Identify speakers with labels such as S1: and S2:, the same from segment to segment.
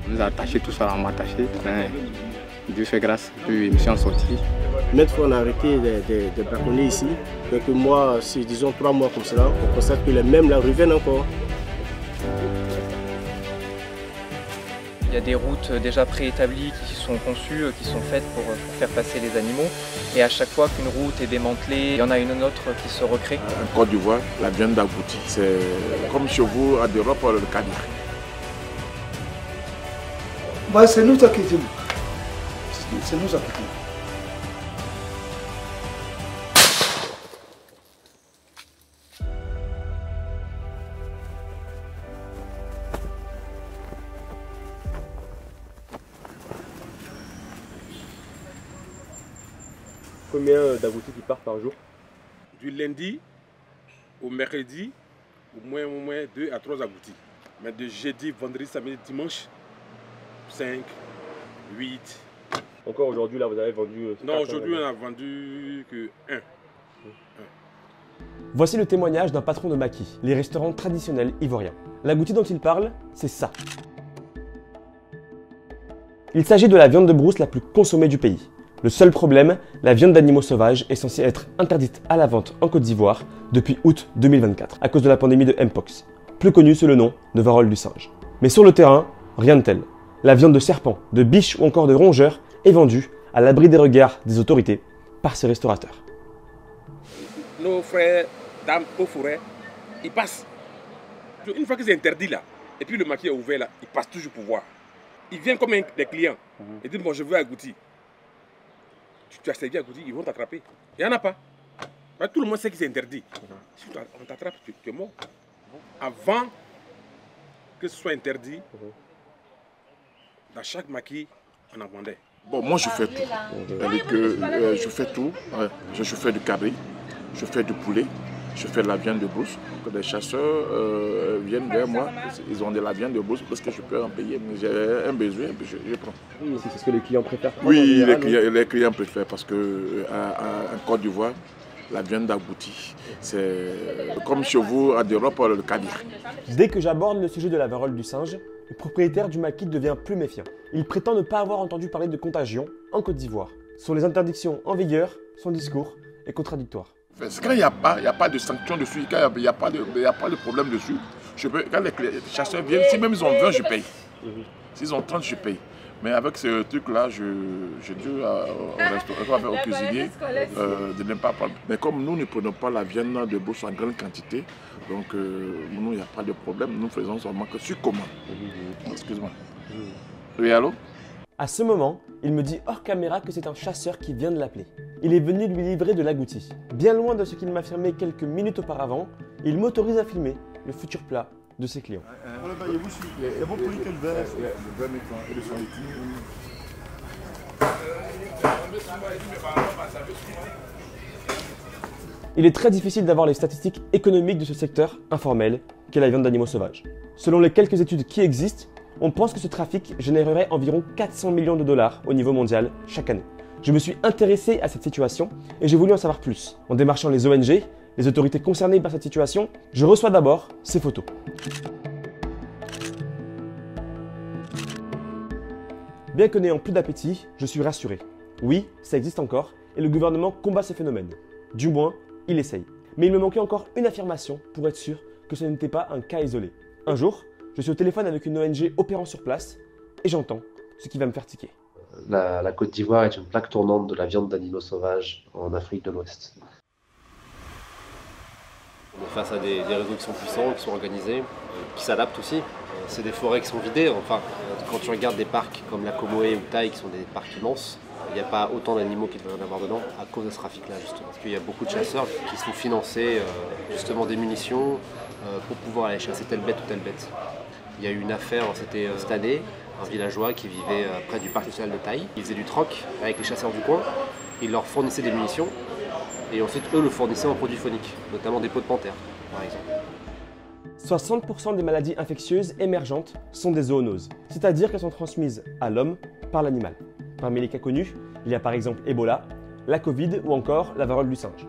S1: On nous a attachés, tout ça, on m'a attaché. Dieu fait grâce, puis je me suis en sorti.
S2: Maintes fois on a arrêté de braconner ici. Quelques mois, si disons 3 mois comme cela, on constate que les mêmes là reviennent encore.
S3: Il y a des routes déjà préétablies qui sont conçues, qui sont faites pour faire passer les animaux. Et à chaque fois qu'une route est démantelée, il y en a une autre qui se recrée.
S4: En Côte d'Ivoire, la viande d'agouti, c'est comme chez vous en Europe, le caviar.
S5: Bah, c'est nous qui cueillons. C'est nous qui cueillons.
S6: Combien d'agoutis qui partent par jour?
S7: Du lundi au mercredi, au moins 2 à 3 agoutis. Mais de jeudi, vendredi, samedi, dimanche, 5, 8.
S6: Encore aujourd'hui, là, vous avez vendu...
S7: Non, aujourd'hui, on n'a vendu que 1.
S6: Voici le témoignage d'un patron de maquis, les restaurants traditionnels ivoiriens. L'agouti dont il parle, c'est ça. Il s'agit de la viande de brousse la plus consommée du pays. Le seul problème, la viande d'animaux sauvages est censée être interdite à la vente en Côte d'Ivoire depuis août 2024 à cause de la pandémie de Mpox, plus connue sous le nom de varole du singe. Mais sur le terrain, rien de tel. La viande de serpents, de biches ou encore de rongeurs est vendue à l'abri des regards des autorités par ces restaurateurs.
S7: Nos frères, dames au forêt, ils passent. Une fois que c'est interdit là, et puis le maquis est ouvert là, ils passent toujours pour voir. Ils viennent comme des clients. Ils disent bon, je veux agouti. Tu as servi agouti, ils vont t'attraper. Il n'y en a pas. Mais tout le monde sait que c'est interdit. Si on t'attrape, tu es mort. Avant que ce soit interdit, dans chaque maquis, on en vendait.
S4: Bon, moi je fais tout. Je fais tout. Je fais du cabri, je fais du poulet, je fais de la viande de brousse. Les chasseurs viennent vers moi, ils ont de la viande de brousse parce que je peux en payer. J'ai un besoin, puis je prends.
S6: Oui, c'est ce que les clients préfèrent.
S4: Oui, les clients préfèrent parce qu'en Côte d'Ivoire, la viande d'agouti, c'est comme chez vous en Europe, le caviar.
S6: Dès que j'aborde le sujet de la varole du singe, le propriétaire du maquis devient plus méfiant. Il prétend ne pas avoir entendu parler de contagion en Côte d'Ivoire. Sur les interdictions en vigueur, son discours est contradictoire.
S4: Quand il n'y a pas de sanction dessus, quand il n'y a pas de problème dessus, quand les chasseurs viennent, si même ils ont 20, je paye. S'ils ont 30, je paye. Mais avec ce truc-là, je dis au cuisinier de ne pas prendre. Mais comme nous ne prenons pas la viande de brousse en grande quantité, donc nous, il n'y a pas de problème. Nous faisons seulement que sur commande. Excuse-moi. Oui, allô?
S6: À ce moment, il me dit hors caméra que c'est un chasseur qui vient de l'appeler. Il est venu lui livrer de l'agouti. Bien loin de ce qu'il m'affirmait quelques minutes auparavant, il m'autorise à filmer le futur plat de ses clients. Il est très difficile d'avoir les statistiques économiques de ce secteur informel qu'est la viande d'animaux sauvages. Selon les quelques études qui existent, on pense que ce trafic générerait environ 400 millions de dollars au niveau mondial chaque année. Je me suis intéressé à cette situation et j'ai voulu en savoir plus. En démarchant les ONG, les autorités concernées par cette situation, je reçois d'abord ces photos. Bien que n'ayant plus d'appétit, je suis rassuré. Oui, ça existe encore et le gouvernement combat ce phénomène. Du moins, il essaye. Mais il me manquait encore une affirmation pour être sûr que ce n'était pas un cas isolé. Un jour, je suis au téléphone avec une ONG opérant sur place et j'entends ce qui va me faire tiquer.
S8: La Côte d'Ivoire est une plaque tournante de la viande d'animaux sauvages en Afrique de l'Ouest.
S9: On est face à des réseaux qui sont puissants, qui sont organisés, qui s'adaptent aussi. C'est des forêts qui sont vidées. Enfin, quand tu regardes des parcs comme la Comoé ou Taï, qui sont des parcs immenses, il n'y a pas autant d'animaux qu'il devrait y en avoir dedans à cause de ce trafic-là, justement. Parce qu'il y a beaucoup de chasseurs qui se font financer justement des munitions pour pouvoir aller chasser telle bête ou telle bête. Il y a eu une affaire, c'était cette année, un villageois qui vivait près du parc national de Taï. Il faisait du troc avec les chasseurs du coin, il leur fournissait des munitions et ensuite eux le fournissaient en produits phoniques, notamment des peaux de panthère par exemple.
S6: 60% des maladies infectieuses émergentes sont des zoonoses, c'est-à-dire qu'elles sont transmises à l'homme par l'animal. Parmi les cas connus, il y a par exemple Ebola, la Covid ou encore la varole du singe.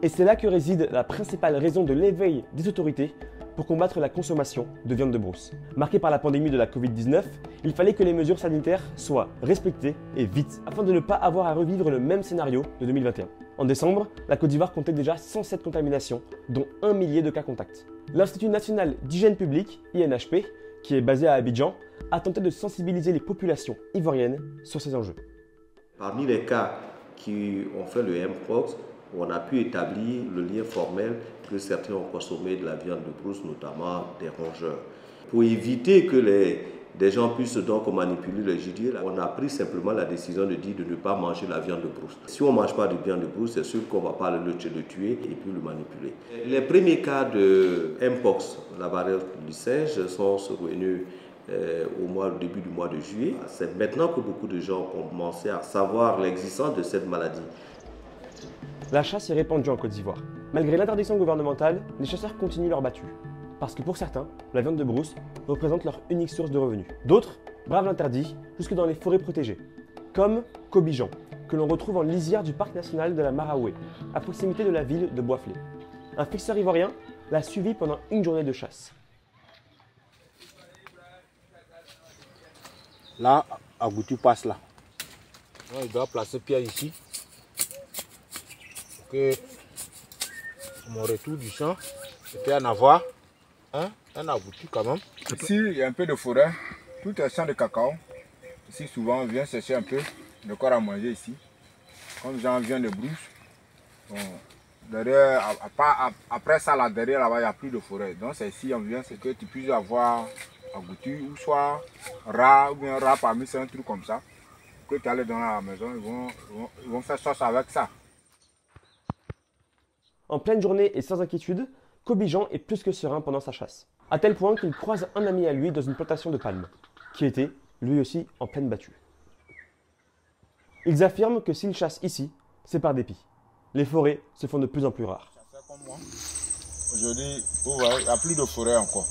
S6: Et c'est là que réside la principale raison de l'éveil des autorités pour combattre la consommation de viande de brousse. Marqué par la pandémie de la Covid-19, il fallait que les mesures sanitaires soient respectées et vite, afin de ne pas avoir à revivre le même scénario de 2021. En décembre, la Côte d'Ivoire comptait déjà 107 contaminations, dont 1 millier de cas contacts. L'Institut national d'hygiène publique, INHP, qui est basé à Abidjan, a tenté de sensibiliser les populations ivoiriennes sur ces enjeux.
S10: Parmi les cas qui ont fait le Mpox, on a pu établir le lien formel que certains ont consommé de la viande de brousse, notamment des rongeurs. Pour éviter que des gens puissent donc manipuler le gibier, on a pris simplement la décision de dire de ne pas manger la viande de brousse. Si on ne mange pas de viande de brousse, c'est sûr qu'on ne va pas le tuer et puis le manipuler. Les premiers cas de Mpox, la variole du singe, sont survenus au début du mois de juillet. C'est maintenant que beaucoup de gens ont commencé à savoir l'existence de cette maladie.
S6: La chasse est répandue en Côte d'Ivoire. Malgré l'interdiction gouvernementale, les chasseurs continuent leur battue. Parce que pour certains, la viande de brousse représente leur unique source de revenus. D'autres bravent l'interdit jusque dans les forêts protégées, comme Kobijan, que l'on retrouve en lisière du parc national de la Maraoué, à proximité de la ville de Boisflé. Un fixeur ivoirien l'a suivi pendant une journée de chasse.
S11: Là, Agouti passe là. Donc, il doit placer pied ici. Pour que mon retour du champ, c'était en avoir un Agouti quand même.
S12: Ici, il y a un peu de forêt. Tout est champ de cacao. Ici, souvent, on vient chercher un peu de quoi à manger ici. Comme j'en viens de brousse. Bon, derrière, après ça, là, derrière, là-bas, il n'y a plus de forêt. Donc, c'est ici, on vient, c'est que tu puisses avoir Agouti ou soit rat, ou bien rat parmi, c'est un truc comme ça. Que tu allais dans la maison, ils vont faire sauce avec ça.
S6: En pleine journée et sans inquiétude, Kobijan est plus que serein pendant sa chasse. À tel point qu'il croise un ami à lui dans une plantation de palmes, qui était lui aussi en pleine battue. Ils affirment que s'ils chassent ici, c'est par dépit. Les forêts se font de plus en plus rares.
S12: Aujourd'hui, il n'y a plus de forêt encore.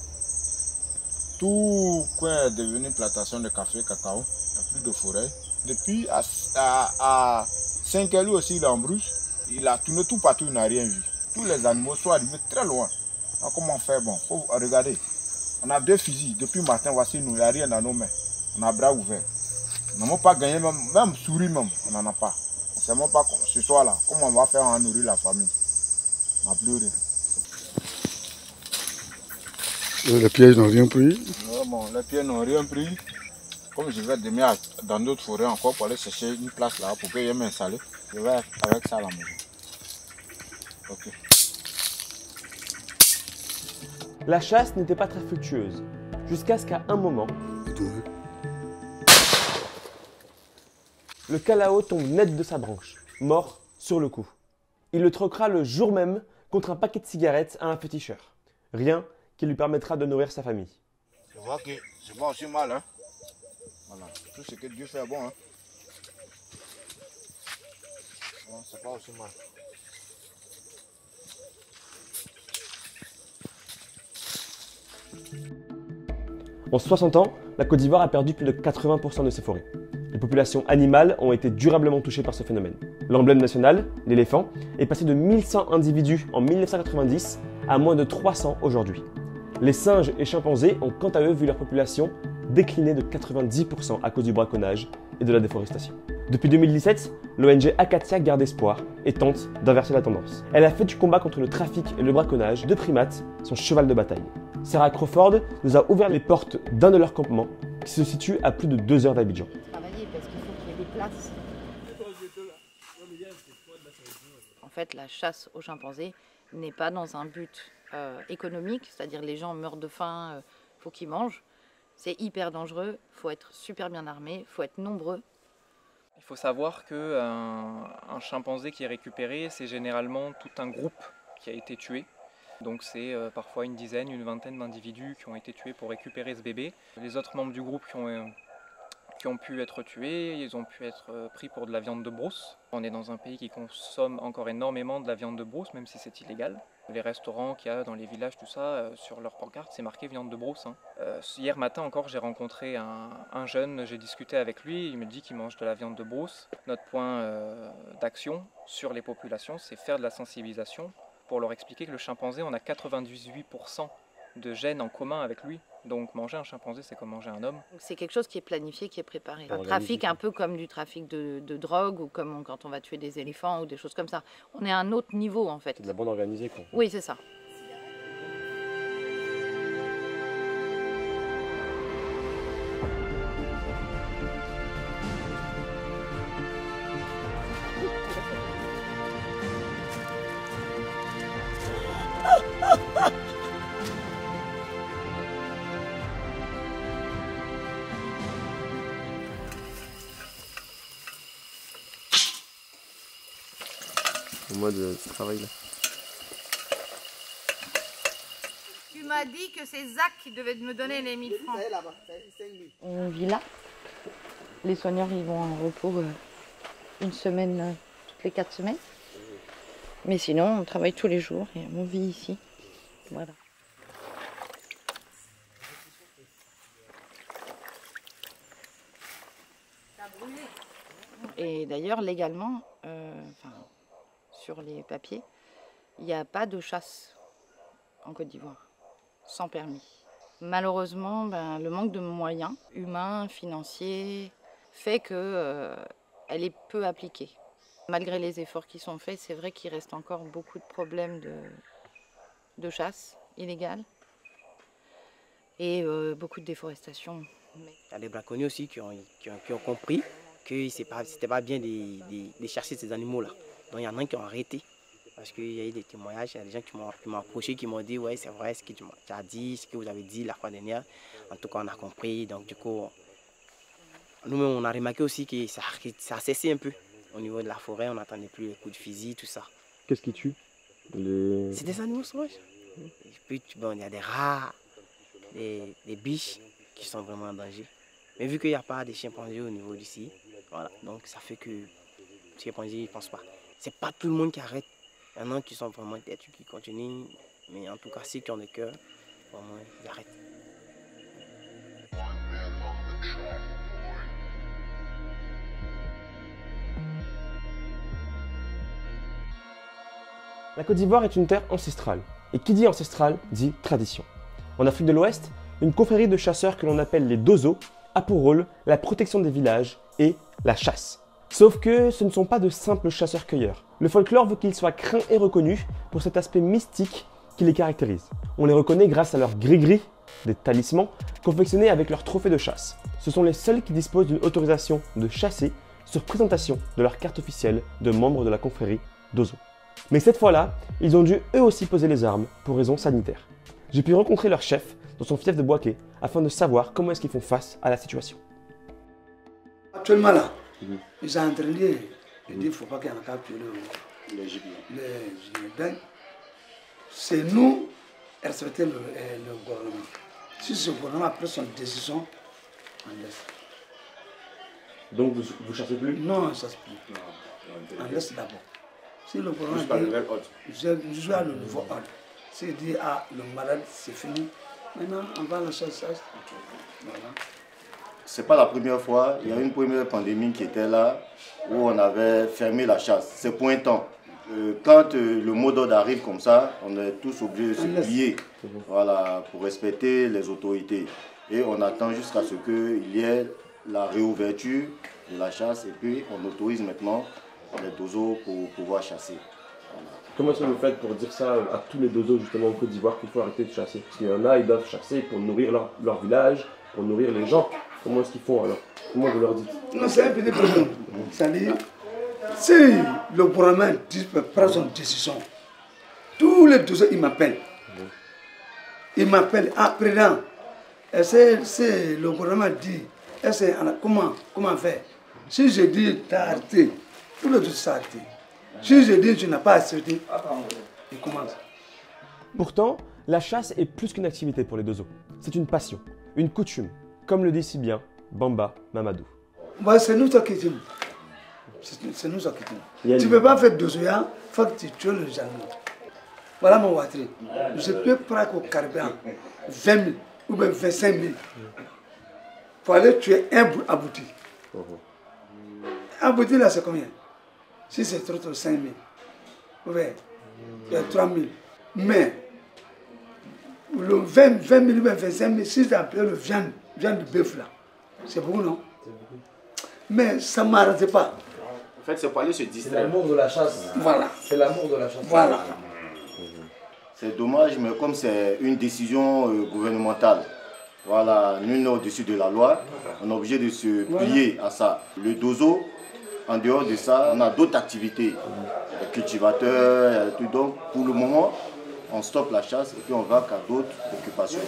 S12: Tout coin est devenu plantation de café, cacao. Il n'y a plus de forêt. Depuis à 5 heures aussi, il est en brousse. Il a tourné tout partout, il n'a rien vu. Tous les animaux sont arrivés très loin. Alors, comment faire? Bon, faut regarder. On a 2 fusils. Depuis le matin, voici nous, il n'y a rien dans nos mains. On a bras ouverts. Nous n'avons pas gagné, même souris, même, on n'en a pas. On ne sait même pas ce soir-là, comment on va faire en nourrir la famille. On n'a plus rien.
S5: Les pièges n'ont rien pris.
S12: Bon, les pièges n'ont rien pris. Comme je vais demain dans d'autres forêts encore pour aller chercher une place là pour que je m'installe, je vais avec ça à la maison. Ok.
S6: La chasse n'était pas très fructueuse, jusqu'à ce qu'à un moment, le calao tombe net de sa branche, mort sur le coup. Il le troquera le jour même contre un paquet de cigarettes à un féticheur. Rien qui lui permettra de nourrir sa famille.
S12: Je vois que c'est pas aussi mal, hein. Voilà. Tout ce que Dieu fait est bon, hein. Bon, c'est pas aussi mal.
S6: En 60 ans, la Côte d'Ivoire a perdu plus de 80% de ses forêts. Les populations animales ont été durablement touchées par ce phénomène. L'emblème national, l'éléphant, est passé de 1100 individus en 1990 à moins de 300 aujourd'hui. Les singes et chimpanzés ont quant à eux vu leur population décliner de 90% à cause du braconnage et de la déforestation. Depuis 2017, l'ONG Acacia garde espoir et tente d'inverser la tendance. Elle a fait du combat contre le trafic et le braconnage de primates son cheval de bataille. Sarah Crawford nous a ouvert les portes d'un de leurs campements qui se situe à plus de 2 heures d'Abidjan.
S13: Travailler parce qu'il faut qu'il y ait des places. En fait, la chasse aux chimpanzés n'est pas dans un but économique, c'est-à-dire les gens meurent de faim, faut qu'ils mangent. C'est hyper dangereux, il faut être super bien armé, il faut être nombreux.
S3: Il faut savoir qu'un chimpanzé qui est récupéré, c'est généralement tout un groupe qui a été tué. Donc c'est parfois une dizaine, une vingtaine d'individus qui ont été tués pour récupérer ce bébé. Les autres membres du groupe qui ont pu être tués, ils ont pu être pris pour de la viande de brousse. On est dans un pays qui consomme encore énormément de la viande de brousse, même si c'est illégal. Les restaurants qu'il y a dans les villages, tout ça, sur leur pancarte, c'est marqué viande de brousse. Hein. Hier matin encore, j'ai rencontré un jeune, j'ai discuté avec lui, il me dit qu'il mange de la viande de brousse. Notre point d'action sur les populations, c'est faire de la sensibilisation pour leur expliquer que le chimpanzé, on a 98% gènes en commun avec lui. Donc manger un chimpanzé, c'est comme manger un homme.
S13: C'est quelque chose qui est planifié, qui est préparé. Un
S3: Organisé,
S13: trafic un peu comme du trafic de drogue ou comme quand on va tuer des éléphants ou des choses comme ça. On est à un autre niveau en fait.
S6: C'est de la bande organisée quoi.
S13: Oui, c'est ça.
S6: Au mode travail là.
S13: Tu m'as dit que c'est Zach qui devait me donner les 1000 francs. On vit là. Les soigneurs ils vont en repos une semaine, toutes les 4 semaines. Mais sinon on travaille tous les jours et on vit ici. Voilà. Et d'ailleurs légalement, sur les papiers, il n'y a pas de chasse en Côte d'Ivoire, sans permis. Malheureusement, le manque de moyens humains, financiers, fait qu'elle est peu appliquée. Malgré les efforts qui sont faits, c'est vrai qu'il reste encore beaucoup de problèmes de chasse illégale et beaucoup de déforestation.
S14: Il y a des braconniers aussi qui ont compris que c'était pas bien de chercher ces animaux-là. Donc il y en a qui ont arrêté. Parce qu'il y a eu des témoignages, il y a des gens qui m'ont approché, qui m'ont dit ouais c'est vrai ce que tu as dit, ce que vous avez dit la fois dernière. En tout cas on a compris. Donc du coup, nous-mêmes on a remarqué aussi que ça a cessé un peu. Au niveau de la forêt, on n'entendait plus les coups de fusil, tout ça.
S6: Qu'est-ce qui tue
S14: C'est des animaux sauvages. Et puis bon, il y a des rats, des biches qui sont vraiment en danger. Mais vu qu'il n'y a pas de chimpanzés au niveau d'ici, voilà, donc ça fait que les chimpanzés ne pensent pas. C'est pas tout le monde qui arrête. Il y en a qui sont vraiment têtus, qui continuent. Mais en tout cas, ceux qui ont le cœur, vraiment, ils arrêtent.
S6: La Côte d'Ivoire est une terre ancestrale. Et qui dit ancestrale dit tradition. En Afrique de l'Ouest, une confrérie de chasseurs que l'on appelle les Dozo a pour rôle la protection des villages et la chasse. Sauf que ce ne sont pas de simples chasseurs-cueilleurs. Le folklore veut qu'ils soient craints et reconnus pour cet aspect mystique qui les caractérise. On les reconnaît grâce à leurs gris-gris, des talismans, confectionnés avec leurs trophées de chasse. Ce sont les seuls qui disposent d'une autorisation de chasser sur présentation de leur carte officielle de membre de la confrérie Dozo. Mais cette fois-là, ils ont dû eux aussi poser les armes pour raisons sanitaires. J'ai pu rencontrer leur chef dans son fief de Boaké afin de savoir comment est-ce qu'ils font face à la situation.
S5: Actuellement là, ils sont entraînés de dire qu'il ne faut pas qu'il y en ait qu'à tuer les gibiers. C'est nous respecter le gouvernement. Si ce gouvernement a pris son décision, on laisse.
S6: Donc vous chassez plus?
S5: Non, on ne chasse plus. On laisse d'abord. Si le gouvernement dit, je joue à le nouveau ordre. S'il dit, ah, le malade, c'est fini, maintenant, on va la chasser. Voilà.
S15: Ce n'est pas la première fois. Il y a une première pandémie qui était là, où on avait fermé la chasse. C'est pour un temps. Quand le mot d'ordre arrive comme ça, on est tous obligés de se plier, voilà, pour respecter les autorités. Et on attend jusqu'à ce qu'il y ait la réouverture de la chasse, et puis on autorise maintenant les dozos pour pouvoir chasser. Voilà.
S6: Comment est-ce que vous faites pour dire ça à tous les dozos justement en Côte d'Ivoire qu'il faut arrêter de chasser? Parce qu'il y en a, ils doivent chasser pour nourrir leur village, pour nourrir les gens. Comment est-ce qu'ils font alors? Comment vous leur dites?
S5: Non, c'est un petit problème. C'est-à-dire, si le gouvernement prend son décision, tous les dozos, ils m'appellent. Ils m'appellent, ah, président, c'est le gouvernement dit, comment faire? Si je dis, tu as arrêté, tous les dozos sont arrêtés. Si je dis, tu n'as pas accepté, ils commencent.
S6: Pourtant, la chasse est plus qu'une activité pour les dozos. C'est une passion, une coutume, comme le dit si bien Bamba Mamadou.
S5: C'est nous qui disons. C'est nous qui disons. Tu ne peux pas faire dozoya, il faut que tu tues les animaux. Voilà mon watri. Je peux prendre au carburant 20 000 ou bien 25 000. Il faut aller tuer un abouti. Un abouti là, c'est combien? Si c'est trop, 5 000. Ou bien 3 000. Mais le 20 000, 25 000, si ça appelé le viande de bœuf là, c'est beaucoup, non? Mais ça ne m'arrête pas.
S2: En fait, c'est pour aller se distraire.
S10: C'est l'amour de la chasse.
S5: Voilà.
S10: C'est l'amour de la chasse.
S5: Voilà.
S15: C'est dommage, mais comme c'est une décision gouvernementale, voilà, nul n'est au-dessus de la loi, on est obligé de se plier à ça. Le dozo, en dehors de ça, on a d'autres activités, cultivateurs, tout. Donc, pour le moment, on stoppe la chasse et puis on va qu'à d'autres occupations.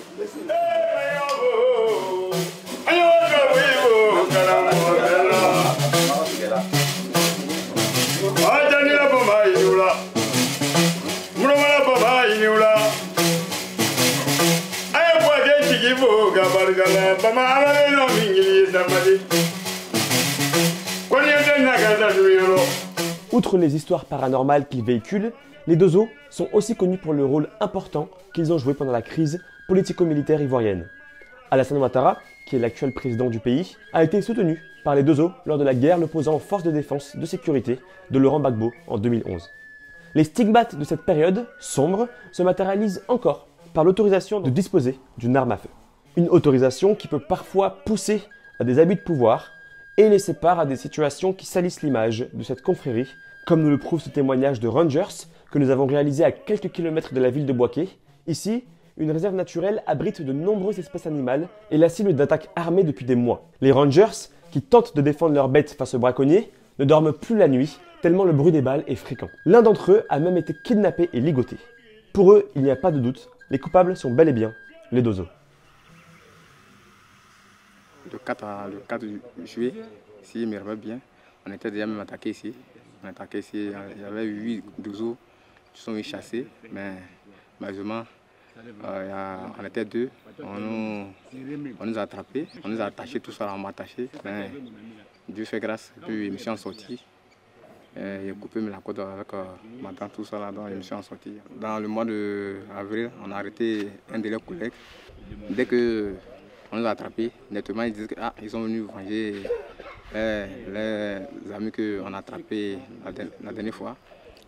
S6: Outre les histoires paranormales qu'ils véhiculent, les dozos sont aussi connus pour le rôle important qu'ils ont joué pendant la crise politico-militaire ivoirienne. Alassane Ouattara, qui est l'actuel président du pays, a été soutenu par les dozos lors de la guerre l'opposant aux forces de défense de sécurité de Laurent Gbagbo en 2011. Les stigmates de cette période sombre se matérialisent encore par l'autorisation de disposer d'une arme à feu. Une autorisation qui peut parfois pousser à des abus de pouvoir et les sépare à des situations qui salissent l'image de cette confrérie, comme nous le prouve ce témoignage de Rangers que nous avons réalisé à quelques kilomètres de la ville de Bouaké. Ici, une réserve naturelle abrite de nombreuses espèces animales et la cible d'attaques armées depuis des mois. Les Rangers, qui tentent de défendre leurs bêtes face aux braconniers, ne dorment plus la nuit, tellement le bruit des balles est fréquent. L'un d'entre eux a même été kidnappé et ligoté. Pour eux, il n'y a pas de doute, les coupables sont bel et bien les dozos.
S1: Le 4 juillet, si je me rappelle bien, on était déjà même attaqué ici. On attaqué ici, il y avait 8 dozos qui sont chassés, mais malheureusement, on était 2. On nous a attrapés, on nous a attachés, tout ça, on m'a attaché. Mais Dieu fait grâce, et puis je me suis en sorti. J'ai coupé la côte avec ma dent, tout ça, là, donc je me suis en sorti. Dans le mois d'avril, on a arrêté un de leurs collègues. Dès qu'on nous a attrapés, nettement, ils disaient qu'ils sont venus venger les amis qu'on a attrapés la dernière fois.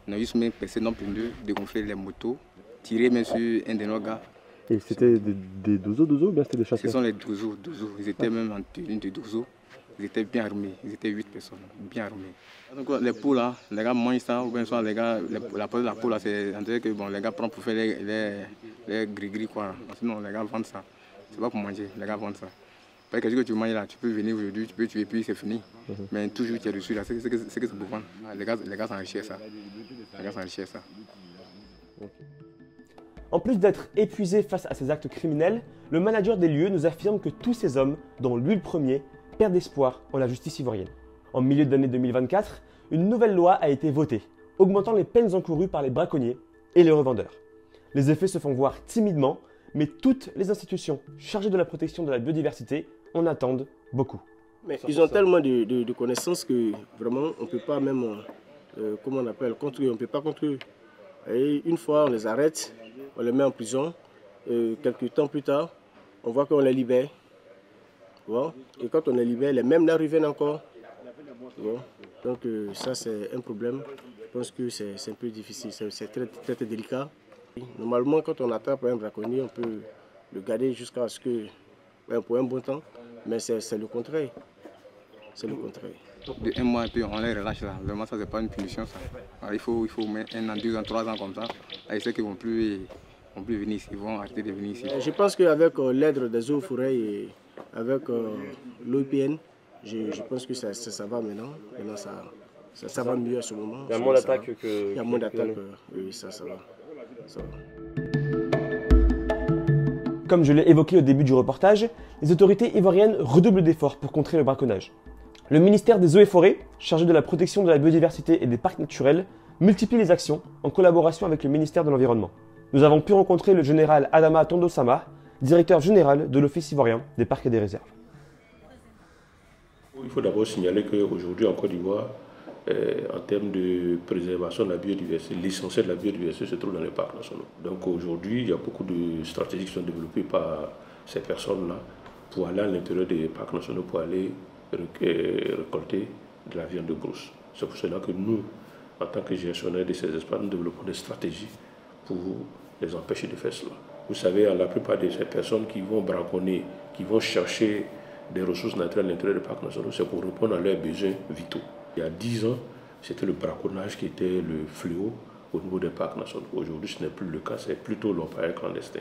S1: On a juste même percé non plus deux, dégonfler les motos, tirer même sur un de nos gars.
S6: Et c'était des dozos ou bien c'était des chasseurs?
S1: Ce sont les dozos. Ils étaient même en tenue de dozos. Ils étaient bien armés. Ils étaient 8 personnes, bien armés. Donc les poules là, les gars mangent ça, ou bien soit les gars, la peau de la poule là, c'est que bon, les gars prennent pour faire les gris-gris quoi. Sinon les gars vendent ça. C'est pas pour manger, les gars vendent ça. Parce que quelque chose que tu manges là, tu peux venir aujourd'hui, tu peux tuer puis c'est fini. Mais toujours tu es dessus là, c'est que c'est pour vendre. Les gars s'enrichissent ça. Les gars s'enrichissent ça.
S6: En plus d'être épuisé face à ces actes criminels, le manager des lieux nous affirme que tous ces hommes, dont lui le premier, perdent espoir en la justice ivoirienne. En milieu d'année 2024, une nouvelle loi a été votée, augmentant les peines encourues par les braconniers et les revendeurs. Les effets se font voir timidement, mais toutes les institutions chargées de la protection de la biodiversité en attendent beaucoup.
S2: Mais ils ont tellement de connaissances que vraiment on ne peut pas même, comment on appelle, contre eux, on ne peut pas contre eux. Et une fois on les arrête, on les met en prison, quelques temps plus tard, on voit qu'on les libère. Bon. Et quand on les libère, les mêmes là reviennent encore. Bon. Donc ça c'est un problème. Je pense que c'est un peu difficile, c'est très délicat. Normalement quand on attrape un braconnier, on peut le garder jusqu'à ce que, pour un bon temps, mais c'est le contraire. C'est le contraire.
S1: De 1 mois et puis on les relâche là. Vraiment ça c'est pas une punition ça. Alors, il faut mettre 1 an, 2 ans, 3 ans comme ça. Là, ils savent qu'ils ne vont plus venir ici, ils vont arrêter de venir ici.
S2: Je pense qu'avec l'aide des eaux forêts et avec l'OIPN, je pense que ça va maintenant. Maintenant ça va mieux à ce moment.
S6: Il y a moins d'attaques
S2: que... Il y a moins d'attaques, oui, ça va.
S6: Comme je l'ai évoqué au début du reportage, les autorités ivoiriennes redoublent d'efforts pour contrer le braconnage. Le ministère des Eaux et Forêts, chargé de la protection de la biodiversité et des parcs naturels, multiplie les actions en collaboration avec le ministère de l'Environnement. Nous avons pu rencontrer le général Adama Tondosama, directeur général de l'Office ivoirien des parcs et des réserves.
S16: Il faut d'abord signaler qu'aujourd'hui en Côte d'Ivoire, en termes de préservation de la biodiversité, l'essentiel de la biodiversité se trouve dans les parcs nationaux. Donc aujourd'hui, il y a beaucoup de stratégies qui sont développées par ces personnes-là pour aller à l'intérieur des parcs nationaux, pour aller récolter de la viande de brousse. C'est pour cela que nous, en tant que gestionnaires de ces espaces, nous développons des stratégies pour les empêcher de faire cela. Vous savez, la plupart de ces personnes qui vont braconner, qui vont chercher des ressources naturelles à l'intérieur des parcs nationaux, c'est pour répondre à leurs besoins vitaux. Il y a 10 ans, c'était le braconnage qui était le fléau au niveau des parcs nationaux. Aujourd'hui, ce n'est plus le cas, c'est plutôt l'orpaillage clandestin.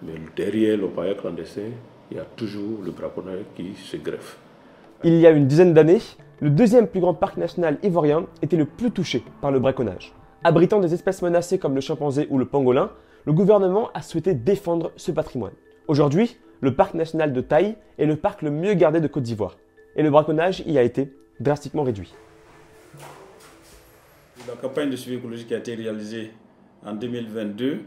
S16: Mais derrière l'orpaillage clandestin, il y a toujours le braconnage qui se greffe.
S6: Il y a une dizaine d'années, le deuxième plus grand parc national ivoirien était le plus touché par le braconnage. Abritant des espèces menacées comme le chimpanzé ou le pangolin, le gouvernement a souhaité défendre ce patrimoine. Aujourd'hui, le parc national de Taï est le parc le mieux gardé de Côte d'Ivoire. Et le braconnage y a été drastiquement réduit.
S17: La campagne de suivi écologique qui a été réalisée en 2022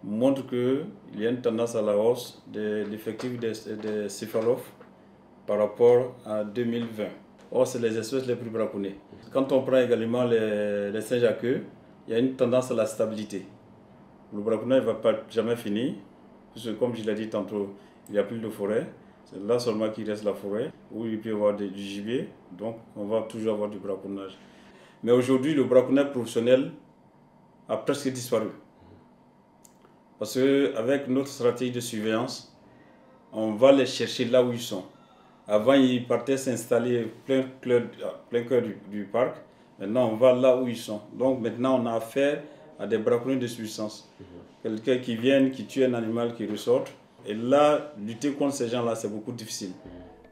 S17: montre qu'il y a une tendance à la hausse de l'effectif des céphalophes par rapport à 2020. Or, c'est les espèces les plus braconnées. Quand on prend également les singes à queue, il y a une tendance à la stabilité. Le braconnage ne va pas jamais finir, parce que comme je l'ai dit tantôt, il n'y a plus de forêt. C'est là seulement qu'il reste la forêt, où il peut y avoir du gibier, donc on va toujours avoir du braconnage. Mais aujourd'hui, le braconnage professionnel a presque disparu. Parce qu'avec notre stratégie de surveillance, on va les chercher là où ils sont. Avant, ils partaient s'installer plein cœur du parc. Maintenant, on va là où ils sont. Donc maintenant, on a affaire à des braconniers de subsistance. Quelqu'un qui vient, qui tue un animal, qui ressort. Et là, lutter contre ces gens-là, c'est beaucoup difficile.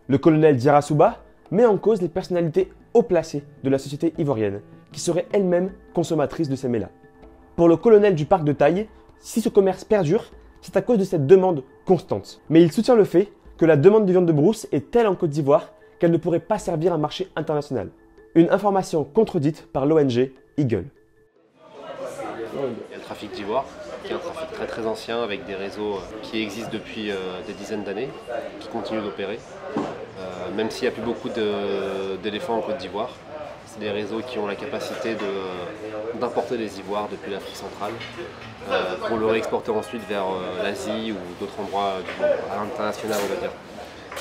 S6: Le colonel Diarra-Souba met en cause les personnalités haut placées de la société ivoirienne, qui seraient elles-mêmes consommatrices de ces mets-là. Pour le colonel du parc de Taï, si ce commerce perdure, c'est à cause de cette demande constante. Mais il soutient le fait que la demande de viande de brousse est telle en Côte d'Ivoire qu'elle ne pourrait pas servir un marché international. Une information contredite par l'ONG Eagle.
S9: Il y a le trafic d'ivoire, qui est un trafic très ancien avec des réseaux qui existent depuis des dizaines d'années, qui continuent d'opérer. Même s'il n'y a plus beaucoup d'éléphants en Côte d'Ivoire, c'est des réseaux qui ont la capacité d'importer des ivoires depuis l'Afrique centrale pour le réexporter ensuite vers l'Asie ou d'autres endroits du monde, à l'international on va dire.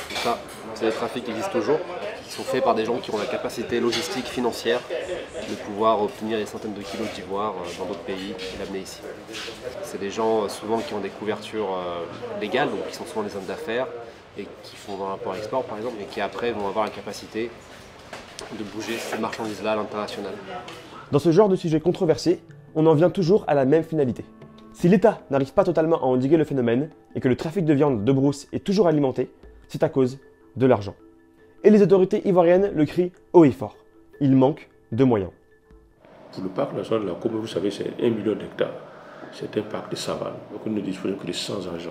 S9: Donc ça, c'est des trafics qui existent toujours, qui sont faits par des gens qui ont la capacité logistique, financière de pouvoir obtenir des centaines de kilos d'ivoire dans d'autres pays et l'amener ici. C'est des gens souvent qui ont des couvertures légales, donc qui sont souvent des hommes d'affaires et qui font dans l'import-export par exemple, et qui après vont avoir la capacité de bouger ces marchandises-là à l'international.
S6: Dans ce genre de sujet controversé, on en vient toujours à la même finalité. Si l'État n'arrive pas totalement à endiguer le phénomène et que le trafic de viande de brousse est toujours alimenté, c'est à cause de l'argent. Et les autorités ivoiriennes le crient haut et fort. Il manque de moyens.
S16: Pour le parc national de la Côte, vous savez, c'est 1 million d'hectares. C'est un parc de savane. Donc on ne dispose que de 100 agents.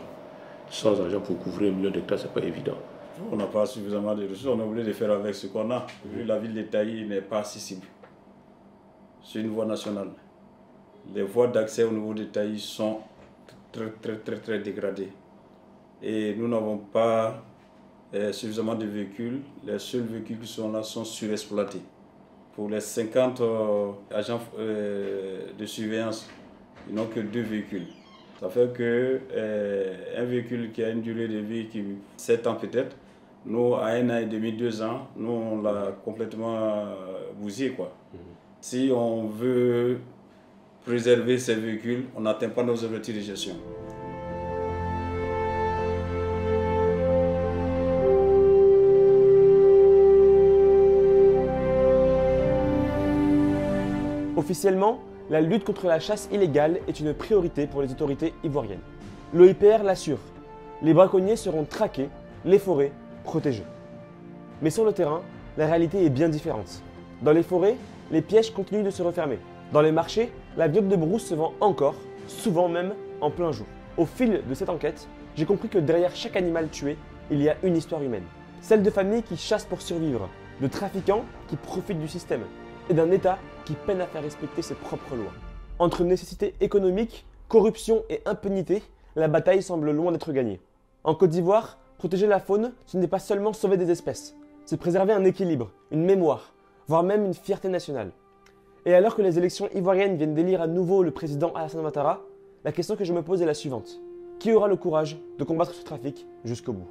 S16: 100 agents pour couvrir 1 million d'hectares, ce n'est pas évident.
S17: On n'a pas suffisamment de ressources, on est obligé de faire avec ce qu'on a. La ville de Taï n'est pas accessible. C'est une voie nationale. Les voies d'accès au niveau de Taï sont très dégradées. Et nous n'avons pas suffisamment de véhicules. Les seuls véhicules qui sont là sont surexploités. Pour les 50 agents de surveillance, ils n'ont que 2 véhicules. Ça fait qu'un véhicule qui a une durée de vie qui 7 ans peut-être, nous, à 1 an et demi, 2 ans, nous, on l'a complètement bousillé, quoi. Si on veut préserver ces véhicules, on n'atteint pas nos objectifs de gestion.
S6: Officiellement, la lutte contre la chasse illégale est une priorité pour les autorités ivoiriennes. L'OIPR l'assure, les braconniers seront traqués, les forêts protégées. Mais sur le terrain, la réalité est bien différente. Dans les forêts, les pièges continuent de se refermer. Dans les marchés, la viande de brousse se vend encore, souvent même en plein jour. Au fil de cette enquête, j'ai compris que derrière chaque animal tué, il y a une histoire humaine. Celle de familles qui chassent pour survivre, de trafiquants qui profitent du système et d'un État qui peine à faire respecter ses propres lois. Entre nécessité économique, corruption et impunité, la bataille semble loin d'être gagnée. En Côte d'Ivoire, protéger la faune, ce n'est pas seulement sauver des espèces, c'est préserver un équilibre, une mémoire, voire même une fierté nationale. Et alors que les élections ivoiriennes viennent d'élire à nouveau le président Alassane Ouattara, la question que je me pose est la suivante. Qui aura le courage de combattre ce trafic jusqu'au bout ?